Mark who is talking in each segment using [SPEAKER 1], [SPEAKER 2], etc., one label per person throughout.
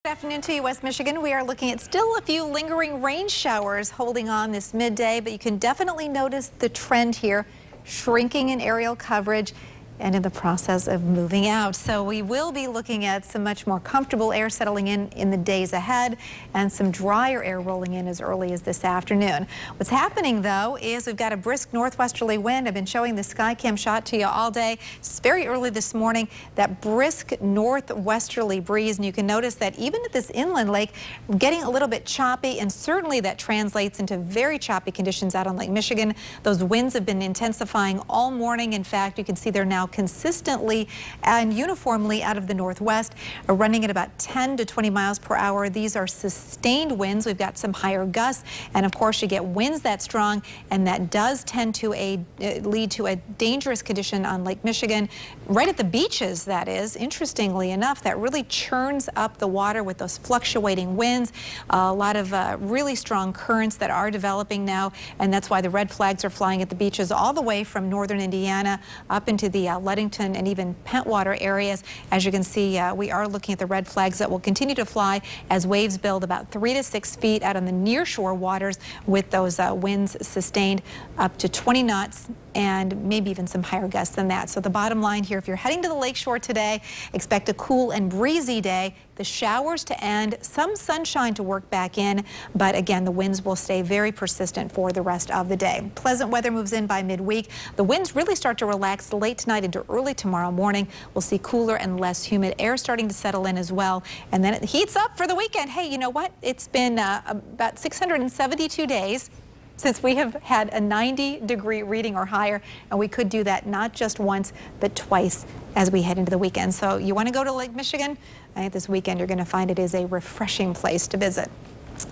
[SPEAKER 1] Good afternoon to you, West Michigan. We are looking at still a few lingering rain showers holding on this midday, but you can definitely notice the trend here, shrinking in aerial coverage and in the process of moving out. So we will be looking at some much more comfortable air settling in the days ahead and some drier air rolling in as early as this afternoon. What's happening, though, is we've got a brisk northwesterly wind. I've been showing the Skycam shot to you all day. It's very early this morning, that brisk northwesterly breeze, and you can notice that even at this inland lake, getting a little bit choppy, and certainly that translates into very choppy conditions out on Lake Michigan. Those winds have been intensifying all morning. In fact, you can see they're now consistently and uniformly out of the northwest, running at about 10 to 20 miles per hour. These are sustained winds. We've got some higher gusts, and of course you get winds that strong, and that does tend to lead to a dangerous condition on Lake Michigan, right at the beaches. That is, interestingly enough, that really churns up the water with those fluctuating winds. A lot of really strong currents that are developing now, and that's why the red flags are flying at the beaches all the way from northern Indiana up into the Ludington and even Pentwater areas. As you can see, we are looking at the red flags that will continue to fly as waves build about 3 to 6 feet out on the nearshore waters, with those winds sustained up to 20 knots and maybe even some higher gusts than that. So the bottom line here, if you're heading to the lakeshore today, expect a cool and breezy day. The showers to end, some sunshine to work back in, but again, the winds will stay very persistent for the rest of the day. Pleasant weather moves in by midweek. The winds really start to relax late tonight into early tomorrow morning. We'll see cooler and less humid air starting to settle in as well, and then it heats up for the weekend. Hey, you know what? It's been about 672 days since we have had a 90-degree reading or higher, and we could do that not just once, but twice as we head into the weekend. So you want to go to Lake Michigan? I think this weekend you're going to find it is a refreshing place to visit.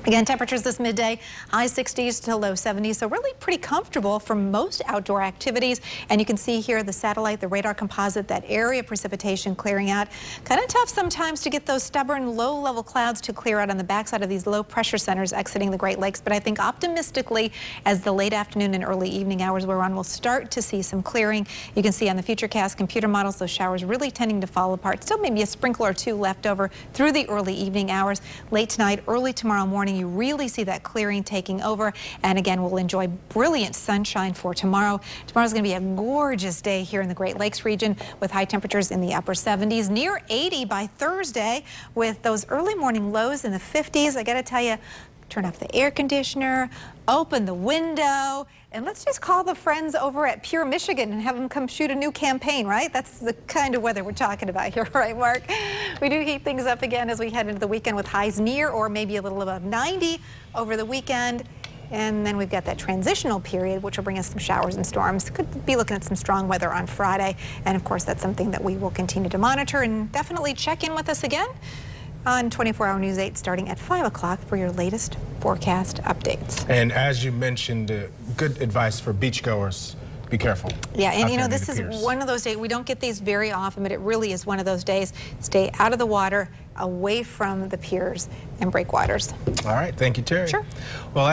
[SPEAKER 1] Again, temperatures this midday, high 60s to low 70s, so really pretty comfortable for most outdoor activities. And you can see here the satellite, the radar composite, that area precipitation clearing out. Kind of tough sometimes to get those stubborn low-level clouds to clear out on the backside of these low-pressure centers exiting the Great Lakes. But I think optimistically, as the late afternoon and early evening hours we're on, we'll start to see some clearing. You can see on the Futurecast computer models, those showers really tending to fall apart. Still maybe a sprinkle or two left over through the early evening hours. Late tonight, early tomorrow morning, you really see that clearing taking over, and again, we'll enjoy brilliant sunshine for tomorrow. Tomorrow's going to be a gorgeous day here in the Great Lakes region, with high temperatures in the upper 70s, near 80 by Thursday, with those early morning lows in the 50s. I got to tell you, turn off the air conditioner, open the window, and let's just call the friends over at Pure Michigan and have them come shoot a new campaign, right? That's the kind of weather we're talking about here, right, Mark? We do heat things up again as we head into the weekend, with highs near or maybe a little above 90 over the weekend. And then we've got that transitional period, which will bring us some showers and storms. Could be looking at some strong weather on Friday. And of course, that's something that we will continue to monitor, and definitely check in with us again on 24-hour News 8 starting at 5 o'clock for your latest forecast updates.
[SPEAKER 2] And as you mentioned, good advice for beachgoers. Be careful.
[SPEAKER 1] Yeah, and you know, this is one of those days, we don't get these very often, but it really is one of those days. Stay out of the water, away from the piers and breakwaters.
[SPEAKER 2] All right, thank you, Terry.
[SPEAKER 1] Sure.
[SPEAKER 2] Well,